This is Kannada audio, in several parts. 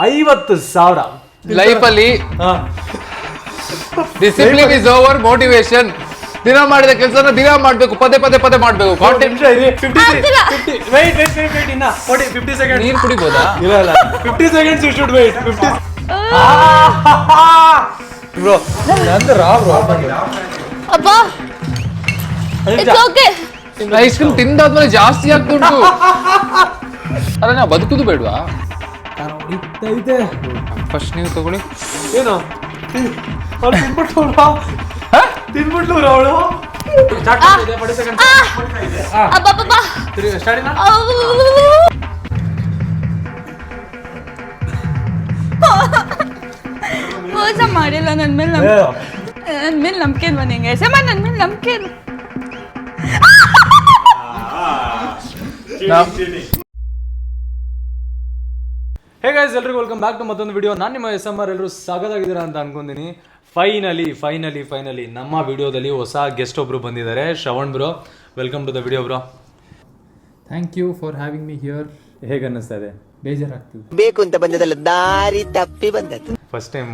50,000 ಲೈಫ್ ಅಲ್ಲಿ ಡಿಸಿಪ್ಲಿನ್ ಇಸ್ ಓವರ್ ಮೋಟಿವೇಶನ್. ದಿನ ಮಾಡಿದ ಕೆಲಸನ ದಿನ ಮಾಡ್ಬೇಕು, ಪದೇ ಪದೇ ಪದೇ ಮಾಡ್ಬೇಕು. ನೀರು ಕುಡಿಬೋದಾ? ಇಲ್ಲ 50 seconds you should wait. 50 bro ನಂದು ರಾ ಬ್ರೋ ಅಪ್ಪ ಇಟ್ಸ್ ಓಕೆ. ಐಸ್ ಕ್ರೀಮ್ ತಿಂದಾದ್ಮೇಲೆ ಜಾಸ್ತಿ ಆಗ್ತುಂಟು. ಅಲ್ಲ ನಾವು ಬದುಕುದು ಬೇಡವಾ? ಫಸ್ಟ್ ನೀವು ತಗೊಳ್ಳಿ. ಏನು ತಿನ್ಬಿಟ್ಲು ಅವಳು. ಮೋಸ ಮಾಡಿಲ್ಲ ನನ್ನ ಮೇಲೆ ನಂಬಿಕೆ ಬಂದಂಗೆ ನನ್ನ ಮೇಲೆ ನಂಬಿಕೆ. ಹೇ ಗೈಸ್, ಎಲ್ರಿಗೂ ವೆಲ್ಕಮ್ ಬ್ಯಾಕ್ ಟು ಮತ್ತೊಂದು ವಿಡಿಯೋ. ನಾನು ನಿಮ್ಮ SMR. ಎಲ್ಲರೂ ಸಾಗದಾಗಿದ್ದೀರಾ ಅಂತ ಅನ್ಕೊಂತೀನಿ. ಫೈನಲಿ ನಮ್ಮ ವಿಡಿಯೋದಲ್ಲಿ ಹೊಸ ಗೆಸ್ಟ್ ಒಬ್ರು ಬಂದಿದ್ದಾರೆ, Shravan bro. Welcome to the video bro. Thank you for having me here. ಹೇಗೆ ಅನ್ನಿಸ್ತಾ ಇದೆ? ಬೇಜಾರಾಗ್ತಿದೆ. ಬೇಕು ಅಂತ ಬಂದದಲ್ಲ, ದಾರಿ ತಪ್ಪಿ ಬಂದದ್ದು. ಫಸ್ಟ್ ಟೈಮ್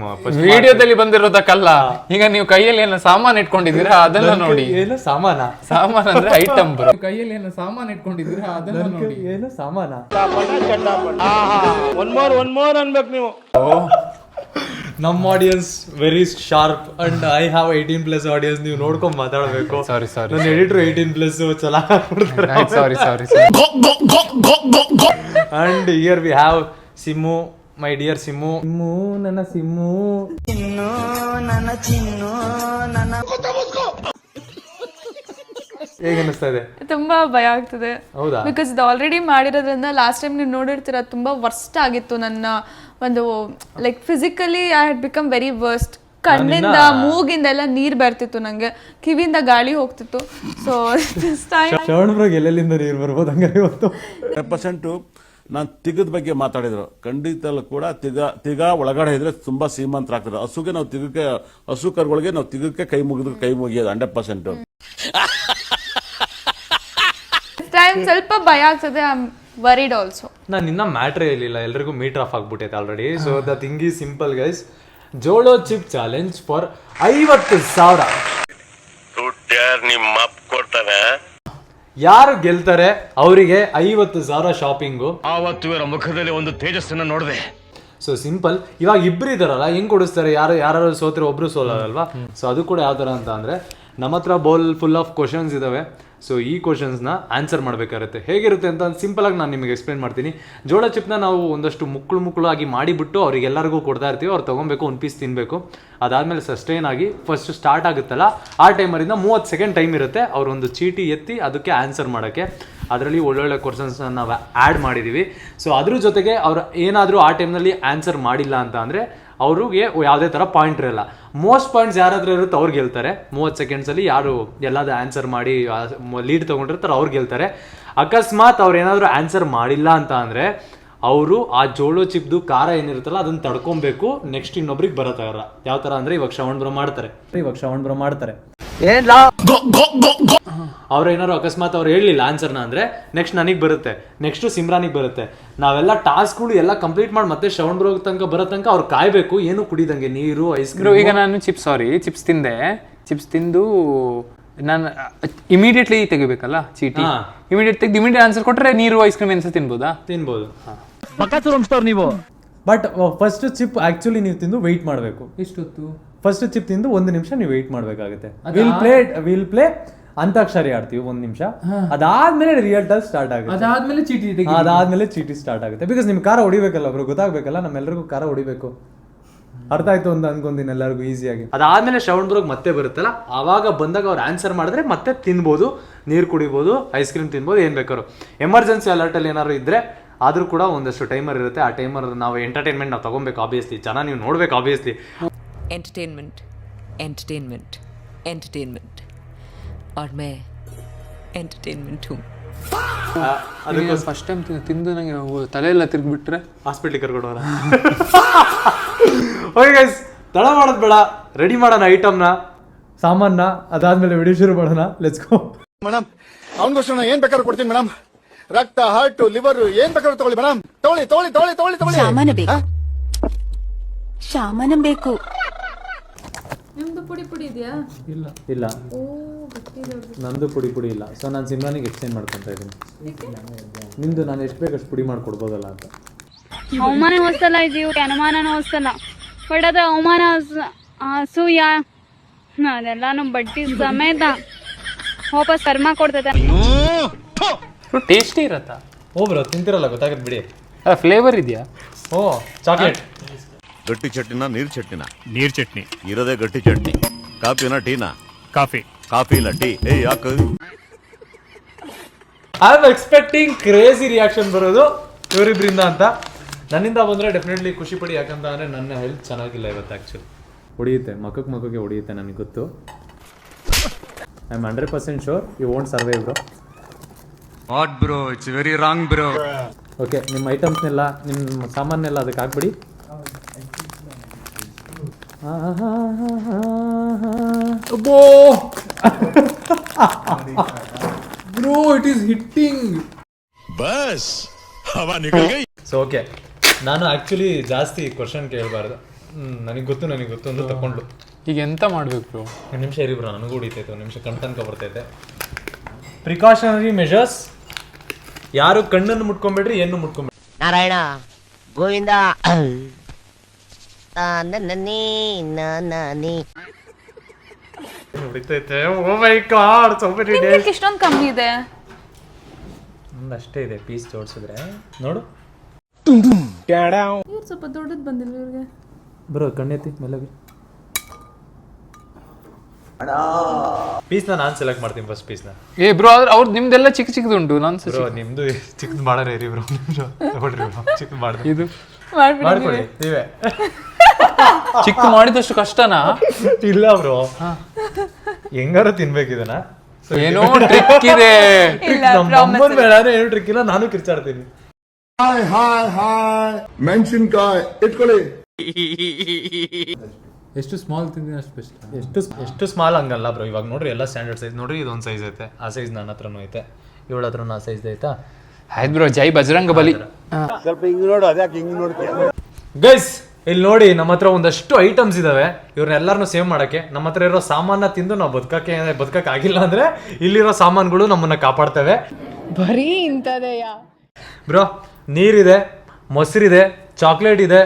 ವಿಡಿಯೋದಲ್ಲಿ ಬಂದಿರೋದಕ್ಕಲ್ಲ. ಈಗ ನೀವು ಕೈಯಲ್ಲಿ ಏನೋ ಸಾಮಾನು ಇಟ್ಕೊಂಡಿದ್ದೀರಾ ಅದನ್ನ ನೋಡಿ. ಏನು ಸಾಮಾನ ಅಂದ್ರೆ ಐಟಮ್ ಬ್ರೋ. ಕೈಯಲ್ಲಿ ಏನೋ ಸಾಮಾನು ಇಟ್ಕೊಂಡಿದ್ದೀರಾ ಅದನ್ನ ನೋಡಿ. ಏನು ಸಾಮಾನ? ಒನ್ ಮೋರ್ ಅನ್ಬೇಕು ನೀವು. ನಮ್ಮ audience very sharp and I have 18+ audience. ನೀವು ನೋಡ್ಕೊಂಡ್ ಮಾತಾಡಬೇಕು. ಸಾರಿ ನನ್ನ ಎಡಿಟರ್ 18+ ಚಲಾ sorry and here we have Simmu, my dear Simmu. ನನ್ನ ಸಿಮ್ಮು ಹೇಗೆ ಅನಿಸ್ತಾ ಇದೆ? ತುಂಬಾ ಭಯ ಆಗ್ತದೆ. ಹೌದಾ? ಬಿಕಾಸ್ ಇದು ಆಲ್ರೆಡಿ ಮಾಡಿರೋದ್ರಿಂದ ಲಾಸ್ಟ್ ಟೈಮ್ ನೀವು ನೋಡಿರ್ತೀರ ತುಂಬಾ ವರ್ಸ್ಟ್ ಆಗಿತ್ತು. ನನ್ನ ಒಂದು like physically I had become very worst. ಕಣ್ಣಿಂದ ಮೂಗಿಂದ ಎಲ್ಲ ನೀರ್ ಬರ್ತಿತ್ತು, ನಂಗೆ ಕಿವಿಯಿಂದ ಗಾಳಿ ಹೋಗ್ತಿತ್ತು. ಸೊ ಶ್ರವಣ್ ಬ್ರೋಗ್ ಎಲ್ಲೆಲ್ಲಿಂದ ನೀರು ಬರ್ಬೋದು ಹಂಗಾರೆ ಇವತ್ತು 100% ನಾನು ತಿಗದ ಬಗ್ಗೆ ಮಾತಾಡಿದ್ರು. ಖಂಡಿತಲ್ಲೂ ಕೂಡ ತಿಗ ಒಳಗಡೆ ಇದ್ರೆ ತುಂಬಾ ಶ್ರೀಮಂತರಾಗ್ತದೆ. ಹಸುಗೆ ನಾವು ತಿಗಕ್ಕೆ, ಹಸು ಕರುಗಳಿಗೆ ನಾವು ತಿಗಕ್ಕೆ ಕೈ ಮುಗಿಯೋದು 100%. ಟೈಮ್ ಸ್ವಲ್ಪ ಭಯ ಆಗ್ತದೆ. I am worried also. ನಾನು ಇನ್ನ ಮ್ಯಾಟ್ರೇ ಇರಲಿಲ್ಲ, ಎಲ್ರಿಗೂ ಮೀಟರ್ ಆಫ್ ಆಗ್ಬಿಟ್ಟೈತೆ already. So the thing is simple guys. Jolo chip challenge for 50,000. ಯಾರು ಗೆಲ್ತಾರೆ ಅವರಿಗೆ 50,000 ಶಾಪಿಂಗು. ಆವತ್ತು ಇವರ ಮುಖದಲ್ಲಿ ಒಂದು ತೇಜಸ್ಸನ್ನ ನೋಡಿದೆ. So simple. ಇವಾಗ ಇಬ್ರು ಇದಾರಲ್ಲ, ಹೆಂಗ್ ಕೊಡಿಸ್ತಾರೆ? ಯಾರು ಸೋತ್ರೆ ಒಬ್ರು ಸೋಲಲ್ವಾ? ಸೊ ಅದು ಕೂಡ ಯಾವ ತರ ಅಂತ ಅಂದ್ರೆ, ನಮ್ಮ ಹತ್ರ ಬೌಲ್ ಫುಲ್ ಆಫ್ ಕ್ವಶನ್ಸ್ ಇದಾವೆ. ಸೊ ಈ ಕ್ವಶನ್ಸ್ನ ಆನ್ಸರ್ ಮಾಡಬೇಕಾಗುತ್ತೆ. ಹೇಗಿರುತ್ತೆ ಅಂತ ಸಿಂಪಲ್ ಆಗಿ ನಾನು ನಿಮಗೆ ಎಕ್ಸ್ಪ್ಲೇನ್ ಮಾಡ್ತೀನಿ. ಜೋಳ ಚಿಪ್ನ ನಾವು ಒಂದಷ್ಟು ಮುಕ್ಕಳು ಆಗಿ ಮಾಡಿಬಿಟ್ಟು ಅವ್ರಿಗೆಲ್ಲರಿಗೂ ಕೊಡ್ತಾ ಇರ್ತೀವಿ. ಅವ್ರು ತೊಗೊಬೇಕು, ಒಂದು ಪೀಸ್ ತಿನ್ನಬೇಕು. ಅದಾದಮೇಲೆ ಸಸ್ಟೈನ್ ಆಗಿ ಫಸ್ಟ್ ಸ್ಟಾರ್ಟ್ ಆಗುತ್ತಲ್ಲ ಆ ಟೈಮರಿಂದ 30 ಸೆಕೆಂಡ್ ಟೈಮ್ ಇರುತ್ತೆ. ಅವರೊಂದು ಚೀಟಿ ಎತ್ತಿ ಅದಕ್ಕೆ ಆನ್ಸರ್ ಮಾಡೋಕ್ಕೆ. ಅದರಲ್ಲಿ ಒಳ್ಳೊಳ್ಳೆ ಕ್ವಶನ್ಸ್ನ ನಾವು ಆ್ಯಡ್ ಮಾಡಿದ್ದೀವಿ. ಸೊ ಅದ್ರ ಜೊತೆಗೆ ಅವ್ರು ಏನಾದರೂ ಆ ಟೈಮ್ನಲ್ಲಿ ಆನ್ಸರ್ ಮಾಡಿಲ್ಲ ಅಂತ ಅಂದರೆ ಅವ್ರಿಗೆ ಯಾವುದೇ ಥರ ಪಾಯಿಂಟ್ ಇರಲ್ಲ. ಮೋಸ್ಟ್ ಪಾಯಿಂಟ್ಸ್ ಯಾರಾದ್ರೂ ಇರುತ್ತೆ ಅವ್ರು ಗೆಲ್ತಾರೆ. 30 ಸೆಕೆಂಡ್ಸಲ್ಲಿ ಯಾರು ಎಲ್ಲಾದ್ರೂ ಆನ್ಸರ್ ಮಾಡಿ ಲೀಡ್ ತೊಗೊಂಡಿರ್ತಾರೆ ಅವ್ರು ಗೆಲ್ತಾರೆ. ಅಕಸ್ಮಾತ್ ಅವ್ರು ಏನಾದರೂ ಆನ್ಸರ್ ಮಾಡಿಲ್ಲ ಅಂತ ಅಂದರೆ ಅವರು ಆ ಜೋಳೋ ಚಿಪ್ದು ಖಾರ ಏನಿರುತ್ತಲ್ಲ ಅದನ್ನ ತಡ್ಕೊಬೇಕು. ನೆಕ್ಸ್ಟ್ ಇನ್ನೊಬ್ರಿಗೆ ಬರತ್ತಾರ. ಯಾವ ಥರ ಅಂದರೆ ಇವಾಗ ಶ್ರವಣ್ ಬ್ರೋ ಮಾಡ್ತಾರೆ. ಅವ್ರು ಏನಾದ್ರು ಅಕಸ್ಮಾತ್ ಅವ್ರು ಹೇಳಲಿಲ್ಲ ಆನ್ಸರ್ನ ಅಂದರೆ ನೆಕ್ಸ್ಟ್ ನನಗೆ ಬರುತ್ತೆ, ನೆಕ್ಸ್ಟ್ ಸಿಮ್ರಾನಿಗೆ ಬರುತ್ತೆ. ನಾವೆಲ್ಲ ಟಾಸ್ಕ್ಗಳು ಎಲ್ಲ ಕಂಪ್ಲೀಟ್ ಮಾಡಿ ಮತ್ತೆ ಶ್ರವಣ್ ಬ್ರೋ ತನಕ ಬರೋ ತನಕ ಅವ್ರು ಕಾಯಬೇಕು, ಏನು ಕುಡಿದಂಗೆ, ನೀರು, ಐಸ್ ಕ್ರೀಮ್. ಈಗ ನಾನು ಚಿಪ್ಸ್ ತಿಂದೆ. ಚಿಪ್ಸ್ ತಿಂದು ನಾನು ಇಮಿಡಿಯೇಟ್ಲಿ ತೆಗಿಬೇಕಲ್ಲ ಚೀಟಿ. ಇಮಿಡಿಯೇಟ್ ಆನ್ಸರ್ ಕೊಟ್ಟರೆ ನೀರು, ಐಸ್ ಕ್ರೀಮ್ ಏನ್ಸ ತಿನ್ಬೋದು. ನೀವು ಬಟ್ ಫಸ್ಟ್ ಚಿಪ್ ಆಕ್ಚುಲಿ ನೀವು ತಿಂದು ವೆಯ್ಟ್ ಮಾಡಬೇಕು. ಇಷ್ಟೊತ್ತು ಫಸ್ಟ್ ಚಿಪ್ ತಿಂದು 1 ನಿಮಿಷ ನೀವು ವೆಯ್ಟ್ ಮಾಡಬೇಕಾಗುತ್ತೆ. ವಿಲ್ ಪ್ಲೇ ಅಂತಾಕ್ಷರಿ ಆಡ್ತೀವಿ 1 ನಿಮಿಷ. ಅದಾದ್ಮೇಲೆ ರಿಯಲ್ ಟಾಸ್ಕ್ ಸ್ಟಾರ್ಟ್ ಆಗುತ್ತೆ. ಅದಾದ್ಮೇಲೆ ಚೀಟಿ ಸ್ಟಾರ್ಟ್ ಆಗುತ್ತೆ. ಬಿಕಾಸ್ ನಿಮ್ಗೆ ಖಾರ ಹೊಡಿಬೇಕಲ್ಲ ಬ್ರೋ, ಗೊತ್ತಾಗಬೇಕಲ್ಲ ನಮ್ಮೆಲ್ಲರಿಗೂ ಖಾರ ಹೊಡಿಬೇಕು. ಅರ್ಥ ಆಯ್ತು ಅಂತ ಅನ್ಕೊಂತೀನಿ ಎಲ್ಲರಿಗೂ ಈಸಿಯಾಗಿ. ಅದಾದ್ಮೇಲೆ ಶ್ರವಣ್ ಬ್ರೋಗ್ ಮತ್ತೆ ಬರುತ್ತಲ್ಲ, ಆವಾಗ ಬಂದಾಗ ಅವ್ರು ಆನ್ಸರ್ ಮಾಡಿದ್ರೆ ಮತ್ತೆ ತಿನ್ಬೋದು, ನೀರು ಕುಡಿಬೋದು, ಐಸ್ ಕ್ರೀಮ್ ತಿನ್ಬೋದು, ಏನ್ ಬೇಕಾದ್ರು. ಎಮರ್ಜೆನ್ಸಿ ಅಲರ್ಟಲ್ಲಿ ಏನಾದ್ರು ಇದ್ರೆ ಆದ್ರೂ ಕೂಡ ಒಂದಷ್ಟು ಟೈಮರ್ ಇರುತ್ತೆ. ಆ ಟೈಮರ್ ನಾವು ಎಂಟರ್ಟೈನ್ಮೆಂಟ್ ನಾವು ತಗೊಬೇಕು. ಆಬ್ವಿಯಸ್ಲಿ ಜನ ನೀವು ನೋಡ್ಬೇಕು. ಆಬ್ವಿಯಸ್ಲಿ entertainment और मैं entertainment हूँ. ಅದಕ್ಕೆ ಫಸ್ಟ್ ಟೈಮ್ ತಿಂದು ನಂಗೆ ತಲೆಯೆಲ್ಲ ತಿರ್ಗಿಬಿಟ್ರೆ ಹಾಸ್ಪಿಟ್ಲಿಗೆ ಕರ್ಕೊಂಡು ಹೋಗೋಣ. ಓಕೆ ಗೈಸ್, ತಡ ಮಾಡೋದು ಬೇಡ, ರೆಡಿ ಮಾಡೋಣ ಐಟಮ್ನ, ಸಾಮಾನ. ಅದಾದ್ಮೇಲೆ ವಿಡಿಯೋ ಶುರು ಮಾಡೋಣ. Let's go. ಮೇಡಮ್, ಅವನಿಗೋಸ್ಕರ ಏನ್ ಬೇಕಾದ್ರೂ ಕೊಡ್ತೀನಿ ಮೇಡಮ್. ರಕ್ತ, ಹಾರ್ಟ್, ಲಿವರ್ ಏನ್ ಬೇಕಾದ್ರೂ ತಗೊಳ್ಳಿ ಮೇಡಮ್. ತಗೊಳ್ಳಿ. ಸಾಮಾನು ಬೇಕು. ಶಾಮನ ಬೇಕು. ನಿಮ್ದು ಪುಡಿ ಪುಡಿ ಇದೆಯಾ? ಇಲ್ಲ ಓ ಗೊತ್ತಿದೆ. ನಂದು ಪುಡಿ ಪುಡಿ ಇಲ್ಲ. ಸೊ ನಾನು ಸಿಮ್ರಾನಿಗೆ ಎಕ್ಸ್ಚೇಂಜ್ ಮಾಡ್ಕೊತಾ ಇದ್ದೀನಿ. ನಿಂದು ನಾನು ಎಷ್ಟು ಬೇಕಷ್ಟು ಪುಡಿ ಮಾಡ್ಕೊಡ್ಬೋದಲ್ಲ ಅಂತ. ಅವಮಾನ ಹೊಸ್ತಲ್ಲ ಇದೀವಿ, ಅನುಮಾನನೂ ಹೊಸ್ತಲ್ಲ. ಬಟ್ ಅದು ಅವಮಾನ ಅಸೂಯ ಅದೆಲ್ಲಾನು ಬಡ್ಡಿ ಸಮೇತ ವಾಪಸ್ ಕರ್ಮ ಕೊಡ್ತೈತೆ. ಟೇಸ್ಟಿ ಇರತ್ತಾ? ಓ ಬ್ರೋ ತಿಂತಿರಲ್ಲ ಗೊತ್ತಾಗತ್ತೆ ಬಿಡಿ. ಫ್ಲೇವರ್ ಇದೆಯಾ? ಓ ಚಾಕ್ಲೇಟ್. ಗಟ್ಟಿ ಚಟ್ನಿನ ನೀರ್ ಚಟ್ನಿನ? ನೀರ್ ಚಟ್ನಿ. ಇರೋದೇ ಗಟ್ಟಿ ಚಟ್ನಿ. ಕಾಫಿನ ಟೀನಾ? ಕಾಫಿ. ಕಾಫಿ ಇಲ್ಲ ಟೀ. ಯಾಕೆ? I am expecting crazy reaction ಬರೋದು ಇವರಿಬ್ರಿಂದ ಅಂತ. ನನ್ನಿಂದ ಬಂದರೆ ಡೆಫಿನೆಟ್ಲಿ ಖುಷಿ ಪಡಿ. ಯಾಕಂತ ಅಂದರೆ ನನ್ನ ಹೆಲ್ತ್ ಚೆನ್ನಾಗಿಲ್ಲ ಇವತ್ತು. ಆ್ಯಕ್ಚುಲಿ ಹೊಡಿಯುತ್ತೆ, ಮಕ್ಕಕ್ಕೆ ಹೊಡಿಯುತ್ತೆ, ನನಗೆ ಗೊತ್ತು. I am 100% sure you won't survive bro. What bro, it's very wrong bro. Okay, ನಿಮ್ಮ ಐಟಮ್ಸ್ನೆಲ್ಲ, ನಿಮ್ಮ ಸಾಮಾನೆಲ್ಲ ಅದಕ್ಕೆ ಹಾಕ್ಬಿಡಿ. Bro it is hitting. ಬಸ್ ಹವಾ ನಿಕಲ್ ಗಯಿ. ಸೊ ಓಕೆ, ನಾನು ಆ್ಯಕ್ಚುಲಿ ಜಾಸ್ತಿ ಕ್ವಶನ್ ಕೇಳಬಾರ್ದು. ನನಗೆ ಗೊತ್ತು ಅಂತ ತಗೊಂಡ್ಲು. ಈಗ ಎಂತ ಮಾಡ್ಬೇಕು? ಒಂದು ನಿಮಿಷ ಇರಿ ಬ್ರೋ, ನನಗೂ ಹೊಡಿತೈತೆ. ಒಂದು ನಿಮಿಷ ಕಣ್ ತನಕ ಬರ್ತೈತೆ. Precautionary measures. ಯಾರು ಕಣ್ಣನ್ನು ಮುಟ್ಕೊಂಬೇಡ್ರಿ, ಏನು ಮುಟ್ಕೊಂಬೇಡ್ರಿ. ನಾರಾಯಣ ಗೋವಿಂದ ನನ್ನೇ ನಾನೇ ಹೊಡಿತೈತೆ. ಓ ಮೈ ಗಾಡ್, ಸೋ ಮೆನಿ ಡೇಸ್. ಇಷ್ಟೊಂದು ಕಮ್ಮಿ ಇದೆ. ಅಷ್ಟೇ ಇದೆ ಪೀಸ್ ಜೋಡಿಸಿದ್ರೆ. ನೋಡು ಇವ್ರು ಸ್ವಲ್ಪ ದೊಡ್ಡದು ಬಂದಿಲ್ಲ ಇವ್ರಿಗೆ. ಬ್ರೋ ಕಣ್ಣೆತ್ತಿ ಮೇಲಾಗಿ. ಪೀಸ್ನ ನಾನು ಸೆಲೆಕ್ಟ್ ಮಾಡ್ತೀನಿ ಫಸ್ಟ್ ಪೀಸ್ನ. ಬ್ರೋ ಅವ್ರು ನಿಮ್ದೆಲ್ಲ ಚಿಕ್ಕ ಚಿಕ್ಕದುಂಟು. ಬ್ರೋ ನಿಮ್ದು ಚಿಕ್ಕದು ಮಾಡಾರೆ ಇರಿ ಬ್ರೋ. ನೋಡ್ರಿ ಬ್ರೋ, ಚಿಕ್ಕದು ಮಾಡಿದೆ. ಇದು ಮಾಡ್ಕೊಳ್ಳಿ ನೀವೇ. ಚಿಕ್ಕ ಮಾಡಿದಷ್ಟು ಕಷ್ಟನಾ? ಇಲ್ಲ ಬ್ರೋ, ಹೆಂಗಾರು ತಿನ್ಬೇಕು ಇದನ್ನ. ಏನೋ ಟ್ರಿಕ್ ಇದೆ. ನಮ್ಮಮ್ಮನ ಬೇಡ ಏನು ಟ್ರಿಕ್ ಇಲ್ಲ, ನಾನು ಕಿರ್ಚಾಡ್ತೀನಿ. ಮೆಣಸಿನ್ಕಾಯಿ ಇಟ್ಕೊಳ್ಳಿ. ಎಷ್ಟು ಸ್ಮಾಲ್ ತಿಂದಿನ ಅಷ್ಟು ಬೆಸ್ಟ್. ಎಷ್ಟು ಸ್ಮಾಲ್ ಹಂಗಲ್ಲ ಬ್ರೋ. ಇವಾಗ ನೋಡ್ರಿ ಎಲ್ಲ ಸ್ಟ್ಯಾಂಡರ್ಡ್ ಸೈಜ್. ನೋಡ್ರಿ ಇದೊಂದು ಸೈಜ್ ಐತೆ, ಆ ಸೈಜ್ ನನ್ನ ಹತ್ರನೂ ಐತೆ, ಇವಳ ಹತ್ರನೂ ಆ ಸೈಜ್ ಐತಾ. ಆಯ್ತು ಬ್ರೋ, ಜೈ ಬಜರಂಗ ಬಲಿ. ಸ್ವಲ್ಪ ಹಿಂಗ್ ನೋಡು, ಅದ್ಯಾಕೆ ಹಿಂಗ್ ನೋಡ್ತೀಯ? ಗೈಸ್ ಇಲ್ಲಿ ನೋಡಿ, ನಮ್ಮ ಹತ್ರ ಒಂದಷ್ಟು ಐಟಮ್ಸ್ ಇದಾವೆ. ಇವ್ರನ್ನೆಲ್ಲರನ್ನೂ ಸೇವ್ ಮಾಡಕ್ಕೆ. ನಮ್ಮ ಹತ್ರ ಇರೋ ಸಾಮಾನ ತಿಂದು ನಾವು ಬದುಕಕ್ಕೆ ಆಗಿಲ್ಲ ಅಂದ್ರೆ ಇಲ್ಲಿರೋ ಸಾಮಾನುಗಳು ನಮ್ಮನ್ನ ಕಾಪಾಡ್ತವೆ. ಬರೀ ಇಂಥದೆಯ ಬ್ರೋ, ನೀರಿದೆ, ಮೊಸರಿದೆ, ಚಾಕ್ಲೇಟ್ ಇದೆ,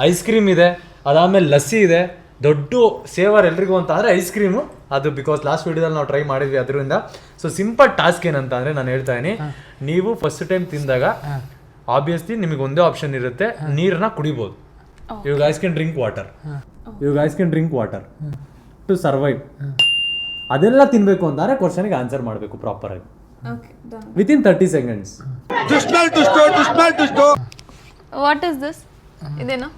ಐಸ್ ಕ್ರೀಮ್ ಇದೆ, ಅದಾದ್ಮೇಲೆ ಲಸ್ಸಿ ಇದೆ. ದೊಡ್ಡ ಸೇವರ್ ಎಲ್ರಿಗೂ ಅಂತ ಅಂದರೆ ಐಸ್ ಕ್ರೀಮು. ಅದು ಬಿಕಾಸ್ ಲಾಸ್ಟ್ ವೀಡಿಯೋದಲ್ಲಿ ನಾವು ಟ್ರೈ ಮಾಡಿದ್ವಿ ಅದರಿಂದ. ಸೊ ಸಿಂಪಲ್ ಟಾಸ್ಕ್ ಏನಂತ ಅಂದರೆ, ನಾನು ಹೇಳ್ತಾ ಇದೀನಿ, ನೀವು ಫಸ್ಟ್ ಟೈಮ್ ತಿಂದಾಗ ಆಬ್ವಿಯಸ್ಲಿ ನಿಮಗೆ ಒಂದೇ ಆಪ್ಷನ್ ಇರುತ್ತೆ, ನೀರನ್ನ ಕುಡಿಬೋದು. You guys can drink water to survive. ಅದೆಲ್ಲ ತಿನ್ಬೇಕು ಅಂತಾರೆ ಕ್ವಶನ್ಗೆ ಆನ್ಸರ್ ಮಾಡಬೇಕು ಪ್ರಾಪರ್ ಆಗಿ within 30 seconds. What is this? ಇದೇನು?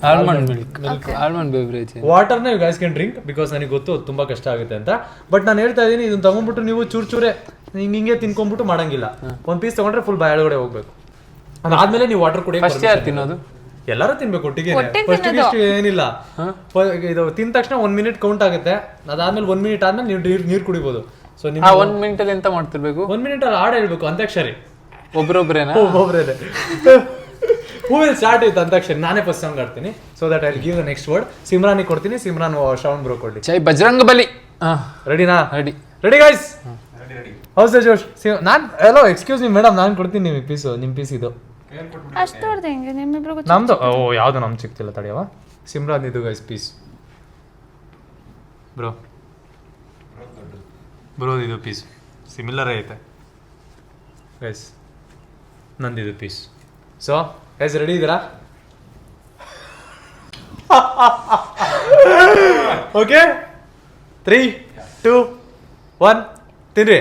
Almond milk, almond beverage. ವಾಟರ್ನ you guys can drink because ನನಗೆ ಗೊತ್ತು ಅದು ತುಂಬ ಕಷ್ಟ ಆಗುತ್ತೆ ಅಂತ. ಬಟ್ ನಾನು ಹೇಳ್ತಾ ಇದ್ದೀನಿ, ಇದನ್ನ ತಗೊಂಡ್ಬಿಟ್ಟು ನೀವು ಚೂರೇ ಹಿಂಗೆ ತಿನ್ಕೊಂಡ್ಬಿಟ್ಟು ಮಾಡಂಗಿಲ್ಲ. ಒಂದು ಪೀಸ್ ತಗೊಂಡ್ರೆ ಫುಲ್ ಬಾಯೊಳಗಡೆ ಹೋಗ್ಬೇಕು. ಅದಾದ್ಮೇಲೆ ನೀವು ವಾಟರ್ ಕುಡಿಯೋಕೆ ಫಸ್ಟ್ ಯಾರು ತಿನ್ನೋದು? ಎಲ್ಲರೂ ತಿನ್ಬೇಕು ಒಟ್ಟಿಗೆ. ಫಸ್ಟ್ ಇಷ್ಟು ಏನಿಲ್ಲ, ಇದು ತಿಂದ ತಕ್ಷಣ 1 minute ಕೌಂಟ್ ಆಗುತ್ತೆ. ಅದಾದ್ಮೇಲೆ 1 minute ಆದ್ಮೇಲೆ ನೀವು ನೀರು ಕುಡಿಬೋದು. ಸೊ ನೀವು 1 minute ಅಲ್ಲಿ ಎಂತ ಮಾಡ್ತಿರ್ಬೇಕು? 1 minute ಅಲ್ಲಿ ಹಾಡು ಹೇಳ್ಬೇಕು, ಅಂತ್ಯಾಕ್ಷರಿ. ಒಬ್ರೊಬ್ರೇನಾ? ಒಬ್ಬೊಬ್ರೇನೆ. Who will start with antakshari. ನಾನೇ ಫಸ್ಟ್ ಸಾಂಗ್ ಆಡ್ತೀನಿ. So that I will give the next word. ಸಿಮ್ರಾನಿಗೆ ಕೊಡ್ತೀನಿ, ಸಿಮ್ರಾನ್ ಶ್ರವಣ್ ಬ್ರೋ ಕೊಡ್ಲಿ. ಜೈ ಬಜರಂಗ ಬಲಿ. ರೆಡಿನಾ? Ready guys. ಹೌಸ್ ದ ಜೋಶ್. ನಾನು ಹಲೋ ಎಕ್ಸ್ಕ್ಯೂಸ್ ಮೀ ಮೇಡಮ್, ನಾನು ಕೊಡ್ತೀನಿ ನಿಮಗೆ ಪೀಸು. ನಿಮ್ಮ ಪೀಸ್ ಇದು ಅಷ್ಟು ದೊಡ್ಡದು ಹೆಂಗೆ ನಿಮ್ಮಿಬ್ರಿಗೂ? ನಮ್ದು ಯಾವುದು ನಮ್ಗೆ ಸಿಗ್ತಿಲ್ಲ ತಡೆಯವ. ಸಿಮ್ರಾನ್ ಇದು ಗೈಸ್ ಪೀಸ್. ಬ್ರೋ ಇದು ಪೀಸ್ ಸಿಮಿಲರ್ ಐತೆ ಗೈಸ್. ನಂದಿದು ಪೀಸ್. ಸೊ ಗೈಸ್ ರೆಡಿ ಇದ್ದೀರಾ? ಓಕೆ, 3, 2, 1 ತಿನ್ರಿ.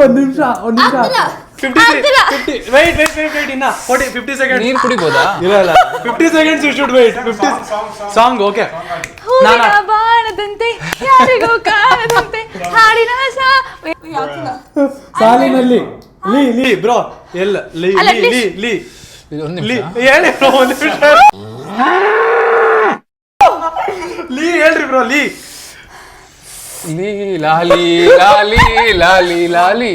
ಒಂದ್ ನಿಮಿಷ 50 wait ಇನ್ನ 50 seconds. ನೀರು ಕುಡಿಬೋದಾ? ಇಲ್ಲ 50 seconds you should wait. 50 song. Okay, ಹೂವಿನ ಬಾಣದಂತೆ ಯಾರಿಗೂ ಕಾಣದಂತೆ ಹಾಡಿನ ಸಾಲಿನಲ್ಲಿ ಲೀ ಬ್ರೋ ಎಲ್ಲ ಲೀ ಒಂದು ನಿಮಿಷ ಹೇಳಿ ಬ್ರೋ. ಒಂದು ನಿಮಿಷ ಲೀ ಹೇಳ್ರಿ ಬ್ರೋ ಲೀ ಲಾಲಿ ಲಾಲಿ ಲಾಲಿ ಲಾಲಿ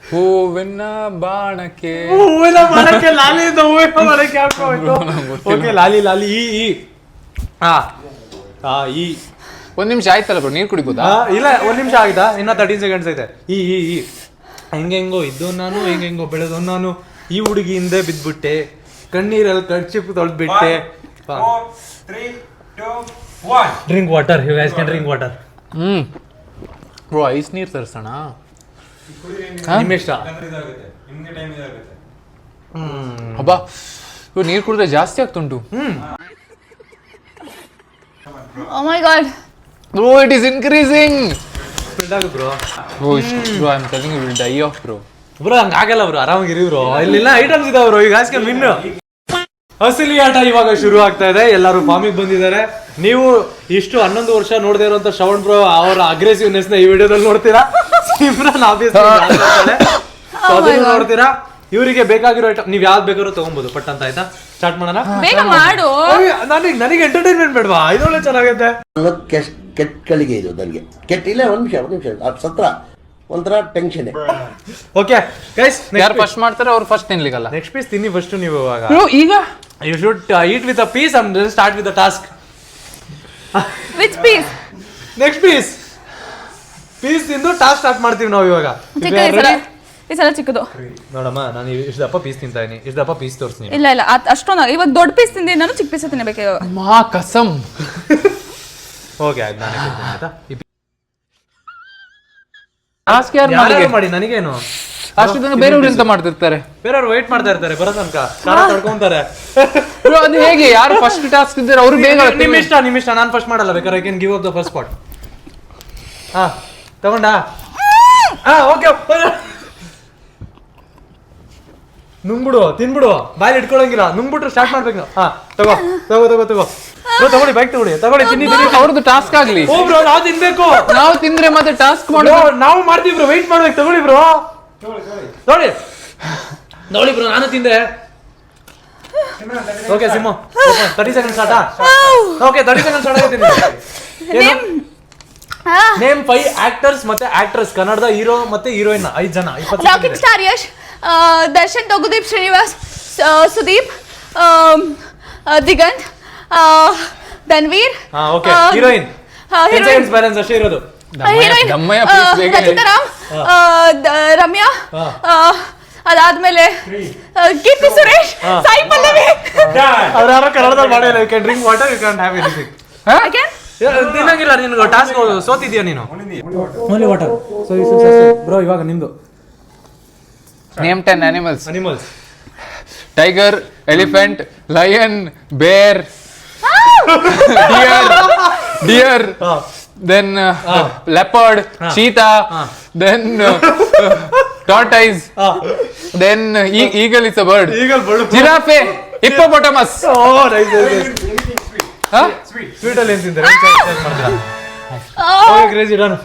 ಹೂವಿನ ಬಾಣಕ್ಕೆ ಹೂವಿನ ಮರಕ್ಕೆ ಲಾಲಿ ಇಂದ ಹೂವಿನ ಮರಕ್ಕೆ ಹಾಕೋಯ್ತು. ಓಕೆ ಲಾಲಿ ಲಾಲಿ ಈ ಹಾ ಈ ಒಂದ್ ನಿಮಿಷ ಆಯ್ತಲ್ಲ ಬ್ರೋ, ನೀರ್ ಕುಡಿಬೋದಾ? ಇಲ್ಲ 1 ನಿಮಿಷ ಆಗಿದಾ, ಇನ್ನ 13 ಸೆಕೆಂಡ್ಸ್ ಐತೆ. ಈ ಹೆಂಗೆಂಗೋ ಇದ್ದು ನಾನು, ಹೆಂಗೆಂಗೋ ಬೆಳೆದು ನಾನು, ಈ ಹುಡುಗಿ ಹಿಂದೆ ಬಿದ್ಬಿಟ್ಟೆ, ಕಣ್ಣೀರಲ್ಲಿ ಕರ್ಚಿಪ್ ತೊಳೆದ್ಬಿಟ್ಟೆ. Drink water, you guys can drink water. Bro ice ನೀರ್ ತರಿಸೋಣ? ನಿಮ್ಮ ಇಷ್ಟ. ಹಬ್ಬಾ ಇವ್ರು ನೀರ್ ಕುಡಿದ್ರೆ ಜಾಸ್ತಿ ಆಗ್ತುಂಟು. Oh my god. Bro, it is increasing. Spread ಆಗುತ್ತೆ bro. Bro, bro, I'm telling you, you will die off, bro. Bro ಹಂಗಾಗಲ್ಲ ಬ್ರೋ, ಆರಾಮಾಗಿರಿ ಬ್ರೋ. ಇಲ್ಲೆಲ್ಲ ಐಟಮ್ಸ್ ಇದಾವೆ ಬ್ರೋ. ಈಗ ಆಸ್ಕೆ ವಿನ್ ಅಸಲಿ ಆಟ ಇವಾಗ ಶುರು ಆಗ್ತಾ ಇದೆ. ಎಲ್ಲರೂ ಫಾರ್ಮಿಗೆ ಬಂದಿದ್ದಾರೆ. ನೀವು ಇಷ್ಟು 11 ವರ್ಷ ನೋಡದೇ ಇರುವಂತ ಶ್ರವಣ್ ಬ್ರೋ ಅವರ ಅಗ್ರೆಸಿವ್ನೆಸ್ ನ ಈ ವಿಡಿಯೋದಲ್ಲಿ ನೋಡ್ತೀರಾ. ಸಿಮ್ರನ್ ಆಬ್ವಿಯಸ್ಲಿ ಅದನ್ನು ನೋಡ್ತೀರಾ. ಇವರಿಗೆ ಬೇಕಾಗಿರೋ ಐಟಮ್ ನೀವು ಯಾವ್ದು ಬೇಕಾದ್ರೂ ತಗೊಬಹುದು ಪಟ್ ಅಂತ. ಆಯ್ತಾ, ಸ್ಟಾರ್ಟ್ ಮಾಡೋಣ. ಬೇಗ ಮಾಡು. ನನಗೆ ಎಂಟರ್ಟೈನ್ಮೆಂಟ್ ಬೇಡವಾ? ಇದೊಳ್ಳೆ ಚೆನ್ನಾಗೈತೆ. ಕೆಟ್ಟಗಳಿಗೆ ಇದು ನನಗೆ ಕೆಟ್ಟಿಲ್ಲ. ಒಂದ್ ನಿಮಿಷ ಸತ್ರ ಒಂಥರ ಟೆನ್ಷನ್. ಓಕೆ ಗೈಸ್, ಯಾರು ಫಸ್ಟ್ ಮಾಡ್ತಾರೆ ಅವ್ರು ಫಸ್ಟ್ ತಿನ್ಲಿಕ್ಕಲ್ಲ. ನೆಕ್ಸ್ಟ್ ಪೀಸ್ ತಿನ್ನಿ ಫಸ್ಟ್ ನೀವು. ಇವಾಗ ಈಗ you should eat with a piece and start with a task. Which piece? Next piece ತಿಂದು ಟಾಸ್ಕ್ ಸ್ಟಾರ್ಟ್ ಮಾಡ್ತೀವಿ ನಾವು ಇವಾಗ. ಈ ಸಲ ಚಿಕ್ಕದು ನೋಡಮ್ಮ, ನಾನು ಇಷ್ಟು ದಪ್ಪ ಪೀಸ್ ತಿಂತಾ ಇದೀನಿ. ಇಷ್ಟು ದಪ್ಪ ಪೀಸ್ ತೋರಿಸ್ತೀನಿ. ಇಲ್ಲ ಅಷ್ಟೊಂದು ಇವಾಗ ದೊಡ್ಡ ಪೀಸ್ ತಿಂದಿ, ನಾನು ಚಿಕ್ಕ ಪೀಸ್ ತಿನ್ನಬೇಕು ಇವಾಗ. ಮಾ ಕಸಂ. ಓಕೆ ಆಯ್ತು, ನಾನೇ ಕೊಡ್ತೀನಿ. ಆಯ್ತಾ, ಟಾಸ್ಕ್ ಯಾರು ಮಾಡಿ ನನಗೇನು. ಅಷ್ಟು ತನಕ ಬೇರೆಯವ್ರು ಎಂತ ಮಾಡ್ತಿರ್ತಾರೆ? ಬೇರೆಯವ್ರು ವೇಟ್ ಮಾಡ್ತಾ ಇರ್ತಾರೆ ಬರೋ ತನಕ, ಖಾರ ತಡ್ಕೊಂತಾರೆ. ಅದು ಹೇಗೆ? ಯಾರು ಫಸ್ಟ್ ಟಾಸ್ಕ್ ಇದ್ದಾರೆ ಅವರು ಬೇಗ. ನಿಮ್ಮ ಇಷ್ಟ. ನಾನು ಫಸ್ಟ್ ಮಾಡಲ್ಲ, ಬೇಕಾದ್ರೆ I can give up the first spot. ಹಾ ತಗೊಂಡಾ? ಹಾ ಓಕೆ. ನುಂಗ್ಬಿಡು, ತಿನ್ಬಿಡು, ಬಾಯಲ್ಲಿ ಇಟ್ಕೊಳಂಗಿಲ್ಲ. ನುಂಗ್ಬಿಟ್ರು ಸ್ಟಾರ್ಟ್ ಮಾಡ್ಬೇಕು. ಹಾ ತಗೋ ತಗೊಳ್ಳಿ, ಬೈಕ್ ತಗೊಳ್ಳಿ, ತಿನ್ನಿ. ಅವ್ರದ್ದು ಟಾಸ್ಕ್ ಆಗ್ಲಿ. ಓ ಬ್ರೋ, ನಾವು ತಿನ್ಬೇಕು. ನಾವು ತಿಂದ್ರೆ ಮತ್ತೆ ಟಾಸ್ಕ್ ಮಾಡೋ ನಾವು ಮಾಡ್ತೀವಿ ಬ್ರೋ, ವೆಯ್ಟ್ ಮಾಡ್ಬೇಕು. ತಗೊಳ್ಳಿ ಬ್ರೋ, ನೋಡಿ ಬ್ರೋ, ನಾನು ತಿಂದೆ. ಓಕೆ ಸಿಮ್ಮು, 30 ಸೆಕೆಂಡ್ ಸ್ಟಾರ್ಟಾ? ಓಕೆ 30 ಸೆಕೆಂಡ್ ಸ್ಟಾರ್ಟ್ ಆಗುತ್ತೆ. ನೇಮ್ 5 ಆಕ್ಟರ್ಸ್ ಮತ್ತೆ ಆಕ್ಟ್ರೆಸ್, ಕನ್ನಡದ ಹೀರೋ ಮತ್ತೆ ಹೀರೋಯಿನ್ 5 ಜನ. 20 ರಾಕಿಂಗ್ ಸ್ಟಾರ್ ಯಶ್, ದರ್ಶನ್, ತಗುದೀಪ್, Srinivas, Sudeep, Diganth, Dhanveer. Okay heroine 10 seconds balance ಅಷ್ಟೇ ಇರೋದು. ದಮ್ಮಯ್ಯ ಪ್ಲೀಸ್ ಬೇಗ ಹೇಳಿ. ರಚಿತಾರಾಮ್, ರಮ್ಯಾ, ಅದಾದ್ಮೇಲೆ ಕೀರ್ತಿ ಸುರೇಶ್, ಸಾಯಿ ಪಲ್ಲವಿ. ಅವ್ರು ಕನ್ನಡದಲ್ಲಿ ಮಾಡಿಲ್ಲ. You can drink water, you can have anything. ತಿನ್ನಂಗಿಲ್ಲ ನಿನ್ಗೆ. ಟಾಸ್ಕ್ ಸೋತಿದ್ಯಾ ನೀನು. Only water. ಸೊ ಬ್ರೋ ಇವಾಗ ನಿಮ್ದು. Name 10 animals. Tiger, elephant, lion, bear, deer, then leopard, cheetah, then tortoise, then eagle is a bird, giraffe, hippopotamus. Oh nice. Sweet ಅಲ್ಲಿ ಏನ್ ತಿಂತಾರೆ? Okay crazy done.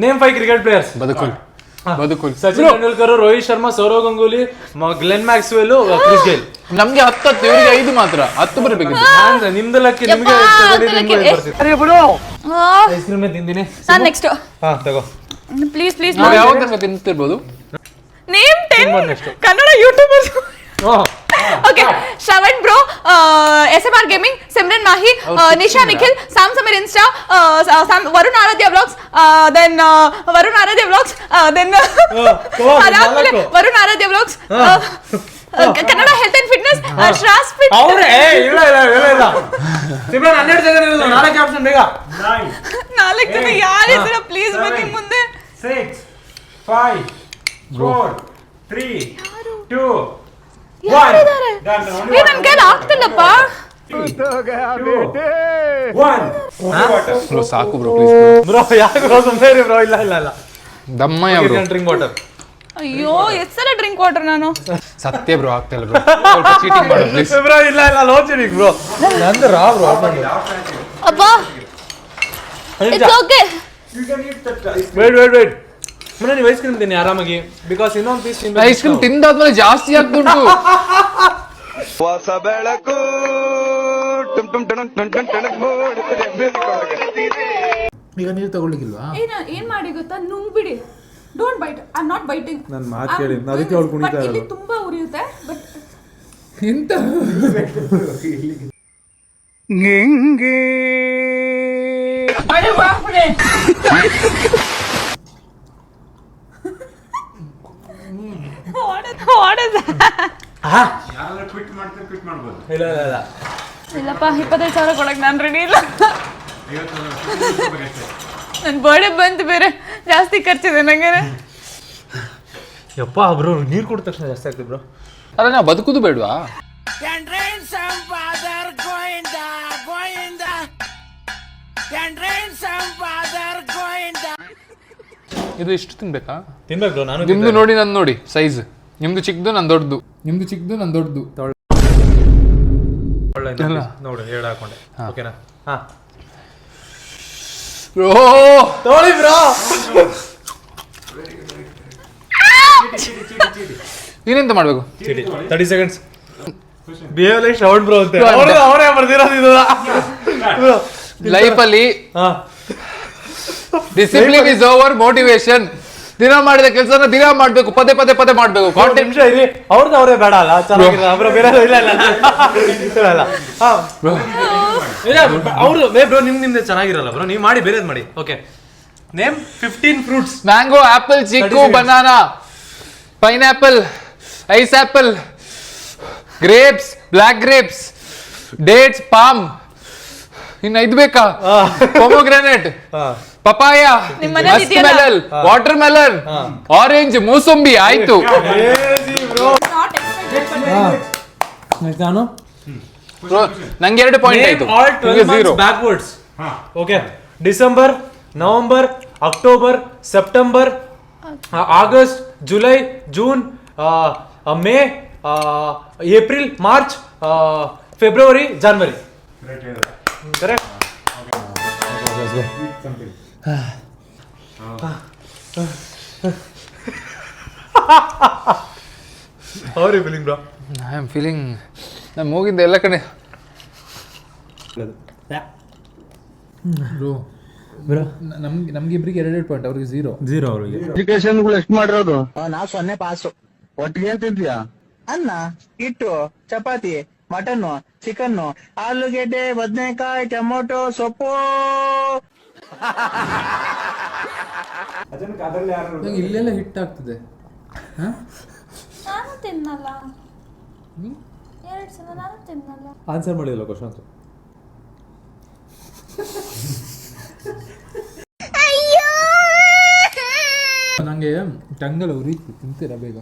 Name 5 cricket players. ಬದುಕುಲ್. Sachin Tendulkar, Rohit Sharma, Sourav Ganguly, Glenn Maxwell, Chris Gayle. ನಮ್ಗೆ 10 ಇವರಿಗೆ 5 ಮಾತ್ರ. 10 ಬರಬೇಕಿತ್ತು. ನಿಮ್ದು ಲಕ್ಕಿ, ನಿಮ್ಗೆ ಐಸ್ ಕ್ರೀಮ್ ತಿಂದಿನಿ. ನಾನು ನೆಕ್ಸ್ಟ್. ಹಾ ತಗೋ ಪ್ಲೀಸ್. ನಾವು ಯಾವಾಗ ತನಕ ತಿಂತಿರ್ಬೋದು? Name 10 Kannada YouTubers. Okay, Shravan bro, SMR gaming, Simran Mahi, Nisha Nikhil, Sam Sameer Insta, Varun Aaradhya vlogs, then Varun Aaradhya vlogs, then ಅದಾದ್ಮೇಲೆ Varun Aaradhya vlogs, Kannada health and fitness, ಶ್ರಾಸ್ ಫಿಟ್. ಅವರೇ ಇಲ್ಲ ಸಿಮ್ರನ್ 12 ಸೆಕೆಂಡ್ ಇರೋದು. 4 ಆಪ್ಷನ್ ಬೇಗ. 4 ಜನ ಯಾರಿದ್ದೀರಾ ಪ್ಲೀಸ್ ಬನ್ನಿ ಮುಂದೆ. 6 5 4 3 2 ಯಾರಿದ್ದಾರೆ? ನನ್ ಕೈಲಿ ಆಗ್ತಿಲ್ಲಪ್ಪ. 1 ಬ್ರೋ ಸಾಕು ಬ್ರೋ ಪ್ಲೀಸ್ ಬ್ರೋ. ಯಾಕೆ ಬ್ರೋ ಸುಮ್ಮನೆ ಬ್ರೋ? ಇಲ್ಲ ದಮ್ಮಯ್ಯ ಬ್ರೋ. Drink water. ಅಯ್ಯೋ ಎಷ್ಟು ಸಲ ಡ್ರಿಂಕ್ ವಾಟರ್ ನಾನು. ಸತ್ಯ ಬ್ರೋ ಆಗ್ತಿಲ್ಲ ಬ್ರೋ. ಸ್ವಲ್ಪ ಚೀಟಿಂಗ್ ಮಾಡು ಪ್ಲೀಸ್ ಬ್ರೋ. ಇಲ್ಲ ಲೋ ಚೀಟಿಂಗ್ ಬ್ರೋ. ನಂದು ರಾ ಬ್ರೋ. ಅಪ್ಪ ಇಟ್ಸ್ ಓಕೆ. ವೇಟ್ ಮನೆ ನೀವು ಐಸ್ ಕ್ರೀಮ್ ತಿನ್ನಿ ಆರಾಮಾಗಿ, ಬಿಕಾಸ್ ಇನ್ನೊಂದು ಪೀಸ್ ಐಸ್ ಕ್ರೀಮ್ ತಿಂದಾದ್ಮೇಲೆ ಜಾಸ್ತಿ ಆಗ್ತುಂಟು. ಹೊಸ ಬೆಳಕು ಈಗ ನೀರು ತಗೊಳ್ಳಿಕ್ಕಿಲ್ವಾ? ಏನ್ ಮಾಡಿ ಗೊತ್ತಾ, ನುಂಗ್ಬಿಡಿ. Don't bite, I am not biting. ನನ್ನ ಮಾತು ಕೇಳಿ, ಅದಕ್ಕೆ ಅವ್ಳು ಕುಣಿತಾ ಇಲ್ಲಿ ತುಂಬಾ ಉರಿಯುತ್ತೆ. ಬಟ್ ಎಂತ ಇಲ್ಲಪ್ಪ, 25,000 ಕೊಡಕ್ ನಾನು ರೆಡಿ ಇಲ್ಲ. ನನ್ನ ಬರ್ಡೇ ಬಂತು, ಬೇರೆ ಜಾಸ್ತಿ ಖರ್ಚಿದೆ ನಂಗೆ. ಯಪ್ಪ ಬ್ರೋ, ನೀರು ಕುಡಿದ ತಕ್ಷಣ ಜಾಸ್ತಿ ಆಗ್ತದೆ ಬ್ರೋ. ಅಲ್ಲ ನಾವು ಬದುಕುದು ಬೇಡವಾ? ಇದು ಇಷ್ಟು ತಿನ್ಬೇಕಾ? ತಿನ್ಬೇಕು ಬ್ರೋ. ನಾನು ನಿಮ್ದು ನೋಡಿ ನಂದು ನೋಡಿ ಸೈಜ್. ನಿಮ್ದು ಚಿಕ್ಕದು ನಂದು ದೊಡ್ಡದು, ನಿಮ್ದು ಚಿಕ್ಕದು ನಂದು ದೊಡ್ಡದು. ನೋಡಿ ಹೇಳ ಹಾಕೊಂಡೆ. ಓಕೆನಾ? ಹಾ ಬ್ರೋ ತಗೊಳ್ಳಿ ಬ್ರೋ. ನೀನೆಂತ ಮಾಡ್ಬೇಕು? 30 seconds. Behave like Shravan bro ಅಂತ ಅವರೇ ಬರ್ದಿರೋದು ಇದು. ಲೈಫ್ ಅಲ್ಲಿ ಡಿಸಿಪ್ಲಿನ್ ಇಸ್ ಓವರ್ ಮೋಟಿವೇಶನ್. ದಿನ ಮಾಡಿದ ಕೆಲಸನ ದಿನ ಮಾಡ್ಬೇಕು, ಪದೇ ಪದೇ ಪದೇ ಮಾಡ್ಬೇಕು. ನಿಮಿಷ ಇರಿ, ಅವ್ರದ್ದು ಅವರೇ ಬೇಡ ಅಲ್ಲ, ಚೆನ್ನಾಗಿಲ್ಲ ಬ್ರೋ. ಬೇರೆ ಇಲ್ಲ ಇಲ್ಲ ಇಲ್ಲ ಅವರು ಬ್ರೋ, ನಿಮ್ದೆ ಚೆನ್ನಾಗಿರಲ್ಲ ಬ್ರೋ. ನೀವು ಮಾಡಿ, ಬೇರೆದ್ ಮಾಡಿ. Okay, name 15 fruits. Mango, apple, chikoo, banana, pineapple, ice apple, grapes, black grapes, dates, palm. ಇನ್ನು ಇದು ಬೇಕಾ? Pomegranate, papaya, muskmelon, watermelon, orange, mosambi. ಆಯ್ತು. ನಂಗೆ 2 ಪಾಯಿಂಟ್ ಆಯ್ತು. All 12 months backwards. Okay. December, November, October, September, August, July, June, May, April, March, February, January. Correct? How are you feeling, bro? I am feeling, ನಾನು ಹೋಗಿದ್ದೆ ಎಲ್ಲ ಕಡೆ. ಬ್ರೋ ನಮ್ಗಿಬ್ರಿಗೆ 2 ಪಾಯಿಂಟ್, ಅವ್ರಿಗೆ 0 ಅವ್ರಿಗೆ. ಎಜುಕೇಶನ್ಗಳು ಎಷ್ಟು ಮಾಡಿರೋದು? ನಾ 0 ಪಾಸು. ಒಟ್ಟಿಗೆ ಏನ್ ತಿಂತೀಯಾ? ಅನ್ನ, ಹಿಟ್ಟು, ಚಪಾತಿ, ಮಟನ್ನು, ಚಿಕನ್ನು, ಆಲೂಗೆಡ್ಡೆ, ಬದನೆಕಾಯಿ, ಟೊಮೊಟೊ, ಸೊಪ್ಪು. ನಂಗೆ ಇಲ್ಲೆಲ್ಲ ಹಿಟ್ ಆಗ್ತದೆ. ನಾನು ತಿನ್ನಲ್ಲ. 2 ಸಲ ನಾನು ತಿನ್ನಲ್ಲ. ಆನ್ಸರ್ ಮಾಡಿಲ್ಲ ಕ್ವಶನ್. ನಂಗೆ ಟಂಗಲ್ ಉರಿತು, ತಿಂತೀರಾ ಬೇಗ?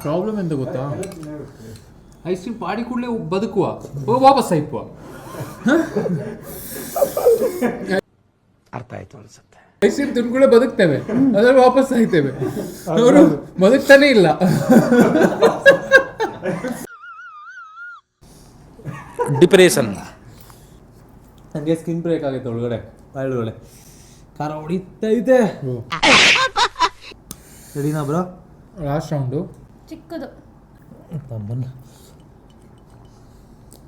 ಪ್ರಾಬ್ಲಮ್ ಎಂತ ಗೊತ್ತಾ? ಐಸ್ ಕ್ರೀಮ್ ಪಾಡಿ ಕೂಡಲೇ ಬದುಕುವ, ವಾಪಸ್ ಸಾಯ್ಪುವ. ಅರ್ಥ ಆಯ್ತು ಅನ್ಸುತ್ತೆ. ಐಸ್ ಕ್ರೀಮ್ ತಿನ್ಕೊಳ್ಳೆ ಬದುಕ್ತೇವೆ, ಅದ್ರಲ್ಲಿ ವಾಪಸ್ ಸಾಯ್ತೇವೆ. ಅವರು ಬದುಕ್ತಾನೆ ಇಲ್ಲ. ಡಿಪ್ರೆಷನ್. ನನಗೆ ಸ್ಕಿನ್ ಬ್ರೇಕ್ ಆಗೈತೆ ಒಳಗಡೆ, ಒಳಗಡೆ ಖಾರ ಹೊಡಿತೈತೆ. ರೆಡಿನಾ ಬ್ರೋ? ಲಾಸ್ಟ್ ರೌಂಡು ಚಿಕ್ಕದು.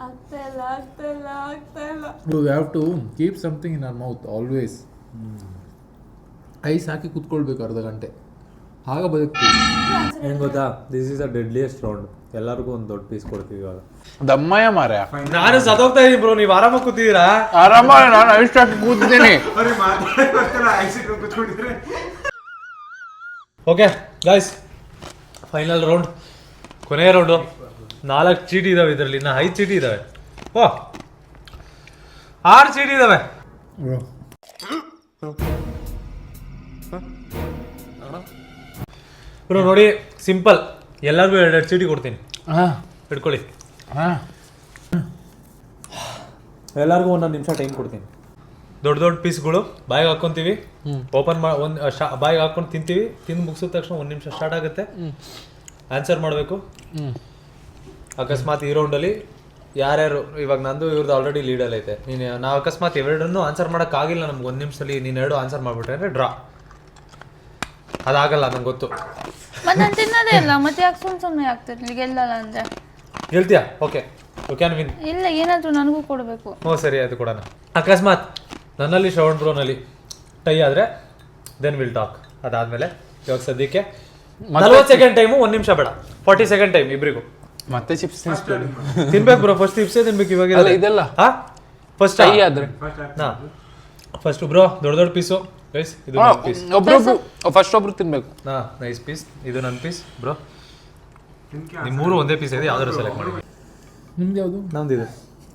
ಆಗ್ತಾ ಇಲ್ಲ. You have to keep something in our mouth always. Ice ಹಾಕಿ ಕುತ್ಕೊಳ್ಬೇಕು ಅರ್ಧ ಗಂಟೆ, ಆಗ ಬದುಕ್ತೀವಿ. ಏನು ಗೊತ್ತಾ, this is a deadliest round. ಎಲ್ಲರಿಗೂ ಒಂದು ದೊಡ್ಡ ಪೀಸ್ ಕೊಡ್ತೀವಿ ಇವಾಗ. ದಮ್ಮಯ್ಯ ಮಾರ್ಯ, ನಾನು ಸತ್ತೋಗ್ತಾ ಇದೀನಿ ಬ್ರೋ, ನೀವು ಆರಾಮಾಗಿ ಕೂತಿದ್ದೀರಾ? ಆರಾಮ, ನಾನು ಐಸ್ ಹಾಕಿ ಕೂತಿದ್ದೀನಿ. ಓಕೆ ಗೈಸ್, ಫೈನಲ್ ರೌಂಡ್, ಕೊನೆಯ ರೌಂಡು. 4 ಚೀಟಿ ಇದಾವೆ ಇದರಲ್ಲಿ, ಇನ್ನು 5 ಚೀಟಿ ಇದಾವೆ. 6 ಚೀಟಿ ಇದಾವೆ. ಬ್ರೋ ನೋಡಿ, ಸಿಂಪಲ್, ಎಲ್ಲರಿಗೂ 2 ಚೀಟಿ ಕೊಡ್ತೀನಿ, ಇಟ್ಕೊಳ್ಳಿ. ಎಲ್ಲರಿಗೂ 1 ನಿಮಿಷ ಟೈಮ್ ಕೊಡ್ತೀನಿ. ದೊಡ್ಡ ದೊಡ್ಡ ಪೀಸ್ಗಳು ಬಾಯಿಗೆ ಹಾಕ್ಕೊಂತೀವಿ, ಓಪನ್ ಬಾಯಿಗೆ ಹಾಕೊಂಡು ತಿಂತೀವಿ. ತಿಂದು ಮುಗಿಸಿದ ತಕ್ಷಣ 1 ನಿಮಿಷ ಸ್ಟಾರ್ಟ್ ಆಗುತ್ತೆ. ಆನ್ಸರ್ ಮಾಡಬೇಕು. ಅಕಸ್ಮಾತ್ ಈ ರೌಂಡಲ್ಲಿ ಯಾರ್ಯಾರು ಇವಾಗ ನಂದು ಇವ್ರದ್ದು ಆಲ್ರೆಡಿ ಲೀಡಲ್ಲಿ ಐತೆ. ನಾವು ಅಕಸ್ಮಾತ್ ಇವೆರಡನ್ನೂ ಆನ್ಸರ್ ಮಾಡೋಕ್ಕಾಗಿಲ್ಲ ನಮ್ಗೆ 1 ನಿಮಿಷದಲ್ಲಿ ನೀನು 2 ಆನ್ಸರ್ ಮಾಡಿಬಿಟ್ರೆ ಅಂದರೆ ಡ್ರಾ. ಅದಾಗಲ್ಲ ನಂಗೆ ಗೊತ್ತು. ಮತ್ತೆ ನಾನು ತಿನ್ನೋದೇ ಇಲ್ಲ, ಮತ್ತೆ ಯಾಕೆ ಸುಮ್ಮನೆ ಆಗ್ತಿರ್ಲಿ ಗೆಲ್ಲಲ್ಲ ಅಂದರೆ ಗೆಲ್ತೀಯಾ? Okay, you can win. ಇಲ್ಲ, ಏನಾದರೂ ನನಗೂ ಕೊಡಬೇಕು. ಸರಿ, ಅದು ಕೊಡೋಣ. ಅಕಸ್ಮಾತ್ ನನ್ನಲ್ಲಿ ಶ್ರವಣ್ ಬ್ರೋನಲ್ಲಿ ಟೈ ಆದರೆ ದೆನ್ ವಿಲ್ ಟಾಕ್. ಅದಾದಮೇಲೆ ಇವಾಗ ಸದ್ಯಕ್ಕೆ 40 ಸೆಕೆಂಡ್ ಟೈಮು, 1 ನಿಮಿಷ ಬೇಡ, 40 ಸೆಕೆಂಡ್ ಟೈಮ್ ಇಬ್ಬರಿಗೂ. ಮತ್ತೆ ಚಿಪ್ಸ್ ತಿನ್ನಿಸ್ಬೇಡಿ. ತಿನ್ಬೇಕು ಬ್ರೋ, ಫಸ್ಟ್ ಚಿಪ್ಸೇ ತಿನ್ಬೇಕು ಇವಾಗ. ಇದೆಲ್ಲ ಫಸ್ಟ್ ಟೈ ಆದ್ರೆ ಫಸ್ಟ್ ಬ್ರೋ ದೊಡ್ಡ ಪೀಸು ಗೈಸ್. ಇದು ಪೀಸ್, ಒಬ್ರೊಬ್ರು ಫಸ್ಟ್ ಒಬ್ರು ತಿನ್ಬೇಕು. Nice piece. ಇದು ನನ್ನ ಪೀಸ್ ಬ್ರೋ. ನಿಮ್ಮ 3 ಒಂದೇ ಪೀಸ್ ಇದೆ, ಯಾವ್ದಾದ್ರು ಸೆಲೆಕ್ಟ್ ಮಾಡಿ. ನಿಮ್ದು ಯಾವುದು? ನಮ್ದಿದೆ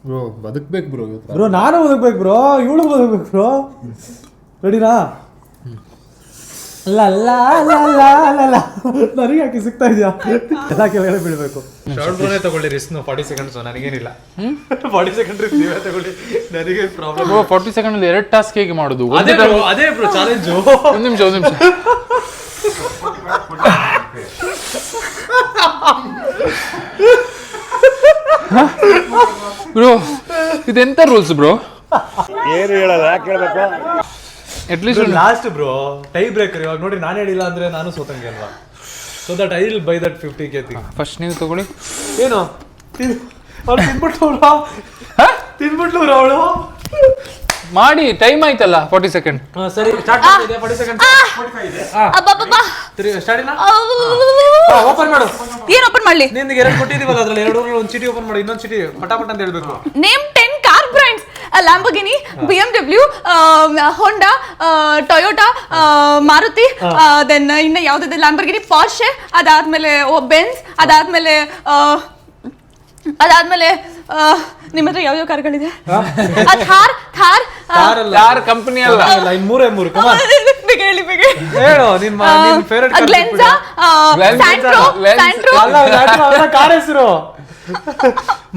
ಬ್ರೋ. ಬದುಕ್ಬೇಕು ಬ್ರೋ. ಬ್ರೋ ನಾನು ಬದುಕ್ಬೇಕು ಬ್ರೋ, ಇವಳು ಬದುಕ್ಬೇಕು ಬ್ರೋ. ರೆಡಿನಾ? ನನಗೆ ಯಾಕೆ ಸಿಗ್ತಾ ಇದೆಯಾ? ಎಲ್ಲ ಕೆಳಗಡೆ ಬೀಳ್ಬೇಕು. ಶಾರ್ಟ್ ಬ್ರೋನೇ ತಗೊಳ್ಳಿ ರಿಸ್ಕ್. 40 ಸೆಕೆಂಡ್ಸ್ ನನಗೇನಿಲ್ಲ. 40 ಸೆಕೆಂಡ್ ರಿಸ್ಕ್ ನೀವೇ ತಗೊಳ್ಳಿ, ನನಗೆ ಪ್ರಾಬ್ಲಮ್. ಬ್ರೋ 40 ಸೆಕೆಂಡ್ ಅಲ್ಲಿ 2 ಟಾಸ್ಕ್ ಹೇಗೆ ಮಾಡೋದು? ಅದೇ ಬ್ರೋ ಚಾಲೆಂಜು. ಒಂದು ನಿಮಿಷ ಬ್ರೋ, ಇದೆಂತ ರೂಲ್ಸ್ ಬ್ರೋ? ಏನು ಹೇಳಲ್ಲ, ಯಾಕೆ ಹೇಳ್ಬೇಕು? At least last bro tie breaker. ಇವಾಗ ನೋಡಿ, ನಾನು ಹೇಳಿಲ್ಲ ಅಂದ್ರೆ ನಾನು ಸೋತಂಗೆ ಅಲ್ವಾ? So that I will buy that 50K thing. First ನೀವು ತಗೊಳ್ಳಿ. ಏನು ಅವಳು ತಿನ್ಬಿಟ್ಲು ಅವಳು ಮಾಡಿ. ಟೈಮ್ ಆಯ್ತಲ್ಲ 40 ಸೆಕೆಂಡ್. ಸರಿ, ಸ್ಟಾರ್ಟ್ ಮಾಡ್ತಿದ್ದೆ. 40 ಸೆಕೆಂಡ್ ಸ್ಟಾರ್ಟ್. ಓಪನ್ ಮಾಡು. ಏನು ಓಪನ್ ಮಾಡಲಿ? ನಿನ್ಗೆ 2 ಕೊಟ್ಟಿದೀವಲ್ಲ, ಅದ್ರಲ್ಲಿ 2 ಒಂದು ಚೀಟಿ ಓಪನ್ ಮಾಡು, ಇನ್ನೊಂದು ಚೀಟಿ ಪಟಾಪಟ್ ಅಂತ ಹೇಳ್ಬೇಕು. Name 10 car brands. Lamborghini, BMW, ಹೋಂಡಾ, ಟೊಯೋಟಾ, ಮಾರುತಿ, ದೆನ್ ಇನ್ನು ಯಾವ್ದಿದೆ ಲ್ಯಾಂಬೋರ್ಗಿನಿ, ಪಾರ್ಷೆ, ಅದಾದ್ಮೇಲೆ ಬೆನ್ಸ್, ಅದಾದ್ಮೇಲೆ ನಿಮ್ಮ ಹತ್ರ ಯಾವ್ಯಾವ ಕಾರ್ಗಳಿದೆ? ಯಾರ್ ಕಂಪನಿ ಅಲ್ಲ, ಇನ್ 3 ಕಮಾನ್ ಹೇಳಿ ಹೇಳು. ನಿಮ್ಮ ಫೇವರೇಟ್ ಗ್ಲೆನ್ಸಾ, ಸ್ಯಾಂಟ್ರೋ, ಕಾರ್ ಹೆಸರು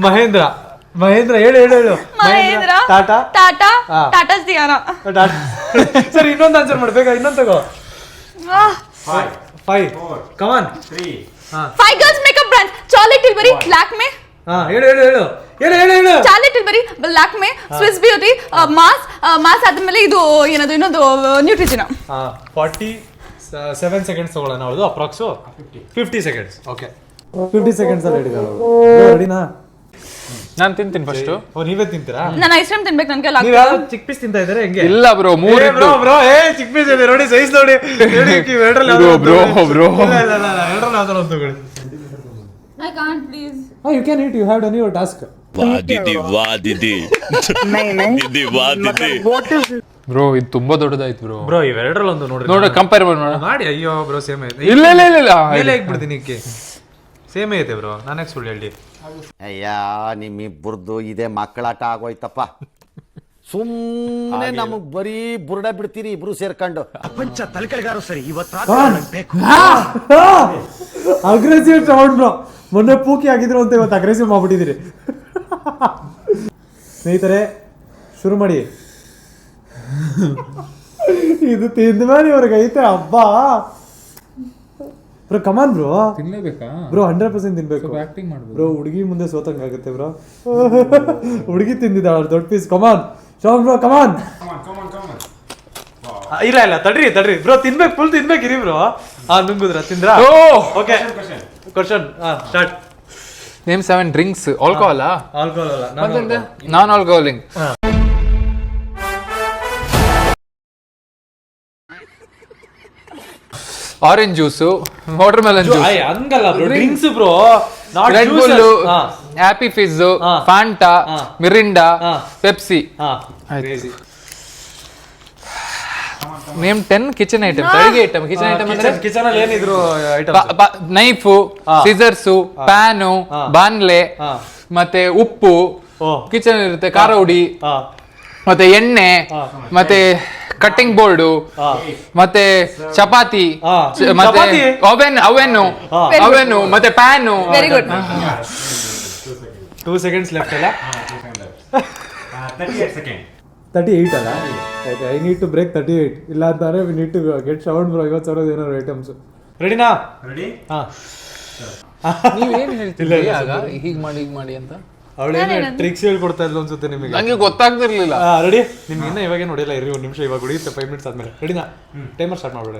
ಮಹೇಂದ್ರ. ಹೇಳು. ಮಹೇಂದ್ರ, ಟಾಟಾ, ಟಾಟಾ ಸಿಯಾನಾ. ಸರಿ, ಇನ್ನೊಂದು ಆನ್ಸರ್ ಮಾಡ್ಬೇಕಾ? ಇನ್ನೊಂದು ತಗೋ. 5 ಕಮಾನ್. 5 girls makeup brands. Charlotte ಟಿಲ್ಬರಿ, Lakme. ಹೇಳು. Charlotte ಟಿಲ್ಬರಿ, Lakme, Swiss beauty, mass ಆದ್ಮೇಲೆ ಇದು ಏನದು ಇನ್ನೊಂದು ನ್ಯೂಟ್ರಿಜಿನಾ. 47 ಸೆಕೆಂಡ್ಸ್ ತಗೊಳ್ಳೋಣ ಅವಳದು. ಅಪ್ರಾಕ್ಸು 50 ಸೆಕೆಂಡ್ಸ್. ಓಕೆ, 50 ಸೆಕೆಂಡ್ಸ್ ಅಲ್ಲಿ ರೆಡಿನಾ? ನಾನು ತಿಂತೀನಿ ಫಸ್ಟ್. ನೀವೇ ತಿಂತೀರಾ? ನಾನು ಐಸ್ ಕ್ರೀಮ್ ತಿನ್ಬೇಕು. ನನ್ಗೆ ನೀವು ಯಾವ ಚಿಕ್ ಪೀಸ್ ತಿಂತಾ ಇದ್ದಾರೆ ಹೆಂಗೆ? ಇಲ್ಲ ಬ್ರೋ, 3 ಬ್ರೋ ಚಿಕ್ ಪೀಸ್ ಇದೆ ನೋಡಿ, ಸೈಜ್ ನೋಡಿ. ಬ್ರೋ ಯಾವ್ದಾರು ತಗೊಳ್ಳಿ. I can't, please. You can eat. You have done your task. Bro ಇದು ತುಂಬಾ ದೊಡ್ಡದಾಯ್ತು ಬ್ರೋ. ಬ್ರೋ ಇವೆರಡರಲ್ಲಿ ಒಂದು ನೋಡಿ ಕಂಪೇರ್ ಮಾಡಿ. ಅಯ್ಯೋ ಬ್ರೋ ಸೇಮ್ ಐತೆ. ಇಲ್ಲ ಮೇಲೆ ಹಾಕ್ಬಿಡ್ತೀನಿ. ಸೇಮ್ ಐತೆ ಬ್ರೋ, ನಾನೇ ಸುಳ್ಳು ಹೇಳಿ. ಅಯ್ಯ, ನಿಮ್ಮಿಬ್ಬರದು ಇದೇ ಮಕ್ಕಳಾಟ ಆಗೋಯ್ತಪ್ಪ. ಸುಮ್ಮನೆ ನಮಗ್ ಬರೀ ಬುರ್ಡ ಬಿಡ್ತೀರಿ ಇಬ್ರು ಸೇರ್ಕೊಂಡು. ಪ್ರಪಂಚ ತಲೆಕೆಳಗಾರು ಸರಿ, ಇವತ್ತು ಅಗ್ರೆಸಿವ್ ಸೌಂಡ್ ಬ್ರೋ. ಮೊನ್ನೆ ಪೂಕಿ ಆಗಿದ್ರು ಅಂತ ಇವತ್ತು ಅಗ್ರೆಸಿವ್ ಮಾಡ್ಬಿಟ್ಟಿದ್ದೀರಿ. ಸ್ನೇಹಿತರೆ ಶುರು ಮಾಡಿ. ಇದು ತಿಂದ ಮೇಲೆ ಇವ್ರಿಗೆ ಐತೆ ಹಬ್ಬ ಬ್ರೋ. ಕಮಾನ್ ಬ್ರೋ, ತಿನ್ಲೇಬೇಕಾ ಬ್ರೋ? 100% ತಿನ್ಬೇಕು. ಆಕ್ಟಿಂಗ್ ಮಾಡ್ಬೋದು ಬ್ರೋ. ಹುಡುಗಿ ಮುಂದೆ ಸೋತಂಗಾಗುತ್ತೆ ಬ್ರೋ. ಹುಡುಗಿ ತಿಂದಿದ್ದ ಅವ್ರ ದೊಡ್ಡ ಪೀಸ್. ಕಮಾನ್ ಶೋನ್ ಬ್ರೋ, ಕಮಾನ್. ಇಲ್ಲ ತಡ್ರಿ ಬ್ರೋ, ತಿನ್ಬೇಕು, ಫುಲ್ ತಿನ್ಬೇಕು. ಇರಿ ಬ್ರೋ. ನುಂಗುದ್ರ ತಿಂದ್ರಾ? Okay, question start. Name 7 drinks. Alcohol ಅಲ್ಲ, non alcoholic. Orange juice, watermelon juice. ಹಂಗಲ್ಲ bro, drinks bro. Red Bull, Happy Fizz, Fanta, Mirinda, Pepsi. Name 10 kitchen items. ಅಡಿಗೆ ಐಟಮ್. ಕಿಚನ್ ಐಟಮ್ ಅಂದ್ರೆ ಕಿಚನ್ ಅಲ್ಲಿ ಏನಿದ್ರು ಐಟಮ್? ನೈಫು, ಸಿಸರ್ಸು, ಪ್ಯಾನು, ಬಾನ್ಲೆ, ಮತ್ತೆ ಉಪ್ಪು ಕಿಚನ್ ಇರುತ್ತೆ, ಖಾರ ಹುಡಿ, ಮತ್ತೆ ಎಣ್ಣೆ, ಮತ್ತೆ ಕಟ್ಟಿಂಗ್ ಬೋರ್ಡು, ಮತ್ತೆ ಚಪಾತಿ, ಮತ್ತೆ ಅವೆನ್ನು, ಮತ್ತೆ pan. Very good. 2 seconds left ಅಲ್ಲ? 38 ಅಲ್ಲ? Okay, I need to break 38. ಇಲ್ಲ ಅಂತಾರೆ we need to get sound bro. 50,000 ಏನಾದ್ರು ಐಟಮ್ಸ್. ರೆಡಿನಾ? ರೆಡಿ. ನೀವೇನು ಹೇಳ್ತಿಲ್ಲ ಆಗ ಹೀಗೆ ಮಾಡಿ ಅಂತ ಅವಳೇನು ಟ್ರಿಕ್ಸ್ ಹೇಳ್ಕೊಡ್ತಾ ಇದ್ಲು ಅನ್ಸುತ್ತೆ ನಿಮಗೆ. ನಂಗೆ ಗೊತ್ತಾಗ್ತಿರ್ಲಿಲ್ಲ. ರೆಡಿ? ನಿಮ್ಗೆ ಇನ್ನೂ ಇವಾಗೇ ನೋಡಿಲ್ಲ, ಇರಿ ಒಂದು ನಿಮಿಷ, ಇವಾಗ ಹೊಡಿಯುತ್ತೆ 5 ಮಿನಿಟ್ಸ್ ಆದ್ಮೇಲೆ. ರೆಡಿನಾ? ಟೈಮರ್ ಸ್ಟಾರ್ಟ್ ಮಾಡ್ಬೇಡ.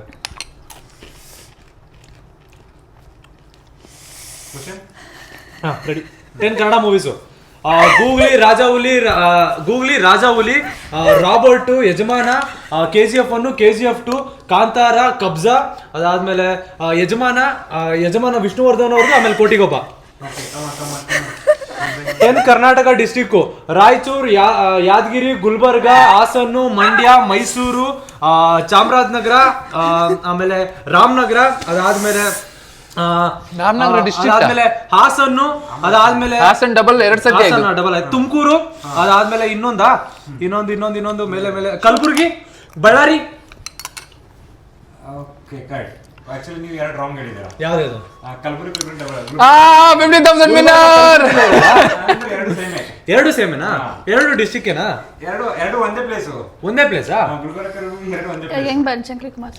Ready? 10 Kannada movies. Googly Raja ಹುಲಿ, ರಾಬರ್ಟ್, ಯಜಮಾನ, KGF 1, KGF 2, ಕಾಂತಾರ, ಕಬ್ಜಾ, ಅದಾದ್ಮೇಲೆ ಯಜಮಾನ ವಿಷ್ಣುವರ್ಧನ್ ಅವ್ರದ್ದು, ಆಮೇಲೆ ಕೋಟಿಗೊಬ್ಬ. 10 ಕರ್ನಾಟಕ ಡಿಸ್ಟಿಕ್ಕು: ರಾಯಚೂರು, ಯಾದಗಿರಿ, ಗುಲ್ಬರ್ಗ, ಹಾಸನ್ನು, ಮಂಡ್ಯ, ಮೈಸೂರು, ಚಾಮರಾಜನಗರ, ಆಮೇಲೆ ರಾಮನಗರ, ಅದಾದ್ಮೇಲೆ ಅದಾದ್ಮೇಲೆ ಹಾಸನ್ನು, ಅದಾದ್ಮೇಲೆ ಹಾಸನ್ ಡಬಲ್ 2 ಸತಿ ಡಬಲ್ ಆಯ್ತು, ತುಮಕೂರು, ಅದಾದ್ಮೇಲೆ ಇನ್ನೊಂದು ಮೇಲೆ ಕಲಬುರ್ಗಿ, ಬಳ್ಳಾರಿ. ಆಕ್ಚುಲಿ ನೀವು 2 ರಾಂಗ್ ಹೇಳಿದ್ದೀರಾ. ಯಾವ್ದು? ಕಲಬುರಗಿ 50,000 ವಿನ್ನರ್. 2 ಸೇಮೆ. 2 ಸೇಮೆನಾ? 2 ಡಿಸ್ಟಿಕ್ಕೆನಾ? 2 ಒಂದೇ ಪ್ಲೇಸ್. ಒಂದೇ ಪ್ಲೇಸಾ? ಗುಲ್ಬರ್ಗ 2 ಒಂದೇ ಪ್ಲೇಸ್. ಹೆಂಗ್ Banashankari Kumar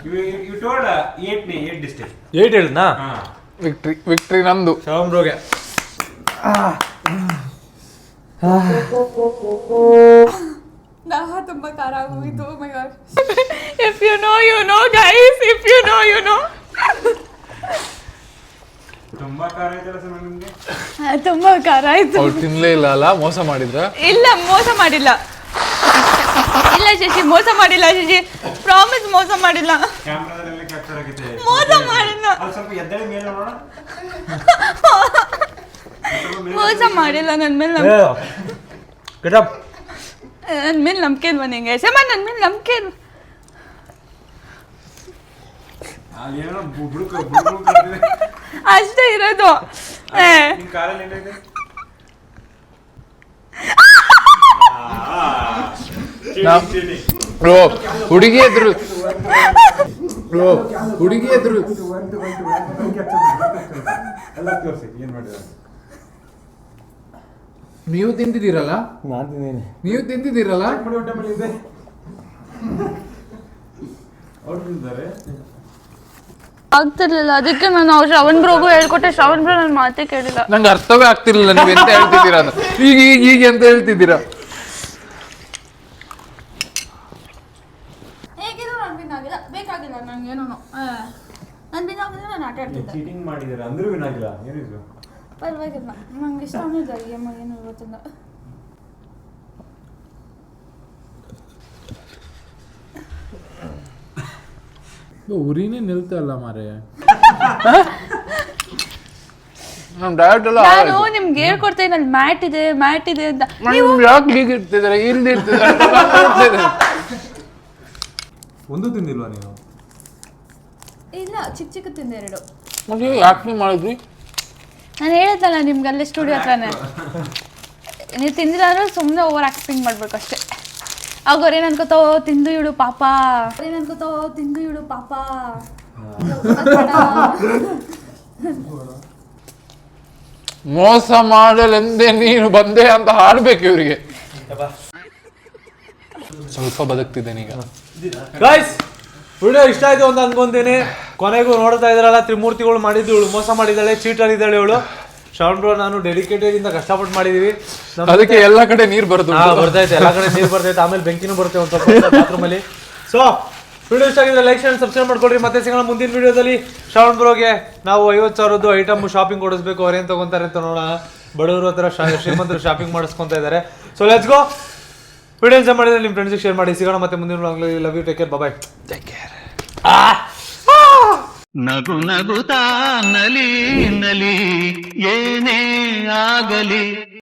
you told 8 district. 8 ಹೇಳಿದ್ನಾ? ವಿಕ್ಟ್ರಿ ನಂದು. ಶ್ರವಣ್ ಬ್ರೋಗೆ. ತುಂಬಾ ಖಾರ ಆಗೋಗಿತ್ತು. Oh my God. If you know, you know, guys. If you know, you know. ತುಂಬಾ ಖಾರ ಆಯ್ತಲ್ಲ ಸರ್ ನಿಮಗೆ? ತುಂಬಾ ಖಾರ ಆಯ್ತು. ಅವ್ರು ತಿನ್ಲೇ ಇಲ್ಲ ಅಲ್ಲ? ಮೋಸ ಮಾಡಿದ್ರ? ಇಲ್ಲ, ಮೋಸ ಮಾಡಿಲ್ಲ. ಇಲ್ಲ ಶಶಿ, ಮೋಸ ಮಾಡಿಲ್ಲ ಶಶಿ, ಪ್ರಾಮಿಸ್ ಮೋಸ ಮಾಡಿಲ್ಲ. ಕ್ಯಾಮೆರಾದಲ್ಲೆಲ್ಲ ಕ್ಯಾಪ್ಚರ್ ಆಗಿದೆ. ಮೋಸ ಮಾಡಿಲ್ಲ. ಅದು ಸ್ವಲ್ಪ ಎದ್ದೇಳಿ ಮೇಲೆ ನೋಡೋಣ. ಮೋಸ ಮಾಡಿಲ್ಲ. ನನ್ನ ಮೇಲೆ ನಂಬಿಕೆ ಇಲ್ವಾ ನಿಂಗೆ? ಸಮ ನನ್ನ ಮೇಲೆ ನಂಬಿಕೆ ಇಲ್ವಾ? ಅಲ್ಲೇನೋ ಬುಡ್ಬುಡ್ಕ ಅಷ್ಟೇ ಇರೋದು. ನಿಮ್ ಕಾರಲ್ಲಿ ಏನಿದೆ? ಹುಡುಗಿ ಎದ್ರು ಎಲ್ಲ ತೋರಿಸಿ ಏನ್ ಮಾಡಿದ್ರು. ನೀವು ತಿಂತಿದ್ದೀರಲ್ಲ? ನಾನು ತಿಂತೀನಿ. ನೀವು ತಿಂತಿದ್ದೀರಲ್ಲ? ಅವ್ರು ತಿಂತಾರೆ. ಆಗ್ತಿರ್ಲಿಲ್ಲ, ಅದಕ್ಕೆ ನಾನು ಶ್ರವಣ್ ಬ್ರೋಗೂ ಹೇಳ್ಕೊಟ್ಟೆ. ಶ್ರವಣ್ ಬ್ರೋ ನನ್ನ ಮಾತೇ ಕೇಳಿಲ್ಲ. ನಂಗೆ ಅರ್ಥವೇ ಆಗ್ತಿರ್ಲಿಲ್ಲ ನೀವು ಎಂತ ಹೇಳ್ತಿದ್ದೀರಾ ಅಂತ. ಈಗ ಎಂತ ಹೇಳ್ತಿದ್ದೀರಾ? ಬೇಕಾಗಿಲ್ಲ ನಂಗೇನೋ, ನಾನು ಬೇಕಾಗಿಲ್ಲ, ನಾನು ಆಟ ಆಡ್ತಿದ್ದೆ. ಚೀಟಿಂಗ್ ಮಾಡಿದಾರೆ ಅಂದ್ರೂ ಏನಾಗಿಲ್ಲ. ಏನಿದ್ರು ಪರವಾಗಿಲ್ಲ, ನಂಗೆ ಇಷ್ಟ ಅನ್ನೋದು ಅಮ್ಮ ಏನು ಗೊತ್ತಿಲ್ಲ. ಉರಿನೇ ನಿಲ್ತಲ್ಲ ಮಾರೇ. ನಮ್ ಡಯಟ್ ಎಲ್ಲ ನಾನು ನಿಮ್ಗೆ ಹೇಳ್ಕೊಡ್ತೇನೆ, ಅಲ್ಲಿ ಮ್ಯಾಟ್ ಇದೆ ಅಂತ. ನೀವು ಯಾಕೆ ಹೀಗೆ ಇರ್ತಿದ್ದಾರೆ? ಇಲ್ದೇ ಇರ್ತಿದ್ದಾರೆ. ಒಂದು ತಿಂದಿಲ್ವಾ ನೀವು? ಇಲ್ಲ, ಚಿಕ್ಕ ತಿಂದೆ 2. ನೀವು ಯಾಕೆ ಮಾಡಿದ್ರಿ? ನಾನು ಹೇಳಿದ್ದಲ್ಲ ನಿಮ್ಗೆ ಅಲ್ಲೇ ಸ್ಟುಡಿಯೋ ಹತ್ರನೇ. ನೀವು ತಿಂದಿಲ್ಲ ಅಂದ್ರೆ ಸುಮ್ಮನೆ ಓವರ್ ಆಕ್ಟಿಂಗ್ ಮಾಡ್ಬೇಕು ಅಷ್ಟೇ. ಆಗ ಅವ್ರೇನು ಅನ್ಕೋತಾವ, ತಿಂದು ಇಡು ಪಾಪ. ಮೋಸ ಮಾಡಲೆಂದೇ ನೀನು ಬಂದೆ ಅಂತ ಹಾಡ್ಬೇಕು ಇವರಿಗೆ. ಸ್ವಲ್ಪ ಬದುಕ್ತಿದ್ದೇನೆ ಈಗ. ಗೈಸ್, ವಿಡಿಯೋ ಇಷ್ಟ ಆಯ್ತು ಅಂತ ಅನ್ಕೊಂತೀನಿ. ಕೊನೆಗೂ ನೋಡ್ತಾ ಇದ್ರಲ್ಲ, ತ್ರಿಮೂರ್ತಿಗಳು ಮಾಡಿದ್ದು ಇವಳು ಮೋಸ ಮಾಡಿದ್ದಾಳೆ, ಚೀಟರ್ ಇದ್ದಾಳೆ ಇವಳು. ಶ್ರವಣ್ ಬ್ರೋ ನಾನು ಡೆಡಿಕೇಟೆಡ್ ಇಂದ ಕಷ್ಟಪಟ್ಟು ಮಾಡಿದೀವಿ. ಅದಕ್ಕೆ ಎಲ್ಲ ಕಡೆ ನೀರು ಬರ್ತೈತೆ, ಎಲ್ಲ ಕಡೆ ನೀರು ಬರ್ತೈತೆ, ಆಮೇಲೆ ಬೆಂಕಿನೂ ಬರುತ್ತೆ ಒಂದು ಸ್ವಲ್ಪ ಬಾತ್ರೂಮಲ್ಲಿ. ಸೊ ವಿಡಿಯೋ ಇಷ್ಟ ಆಗಿದ್ರೆ ಲೈಕ್ ಶೇರ್ ಸಬ್ಸ್ಕ್ರೈಬ್ ಮಾಡ್ಕೊಳ್ರಿ. ಮತ್ತೆ ಸಿಗೋಣ ಮುಂದಿನ ವಿಡಿಯೋದಲ್ಲಿ. ಶ್ರವಣ್ ಬ್ರೋಗೆ ನಾವು 50,000 ಐಟಮ್ ಶಾಪಿಂಗ್ ಕೊಡಿಸ್ಬೇಕು. ಅವ್ರೇನು ತಗೊಂತಾರೆ ಅಂತ ನೋಡೋಣ. ಬಡವರು ಹತ್ರ ಶ್ರೀಮಂತರು ಶಾಪಿಂಗ್ ಮಾಡಿಸ್ಕೊಂತ ಇದ್ದಾರೆ. So let's go. Video enjoy ಮಾಡಿದ್ರೆ ನಿಮ್ಮ ಫ್ರೆಂಡ್ಸಿಗೆ ಶೇರ್ ಮಾಡಿ. ಸಿಗೋಣ ಮತ್ತೆ ಮುಂದಿನ ವ್ಲಾಗ್ನಲ್ಲಿ. Love you, take care, bye. Take care. ನಗು ನಗುತ್ತಾ ನಲಿ ನಲಿ ಏನೇ ಆಗಲಿ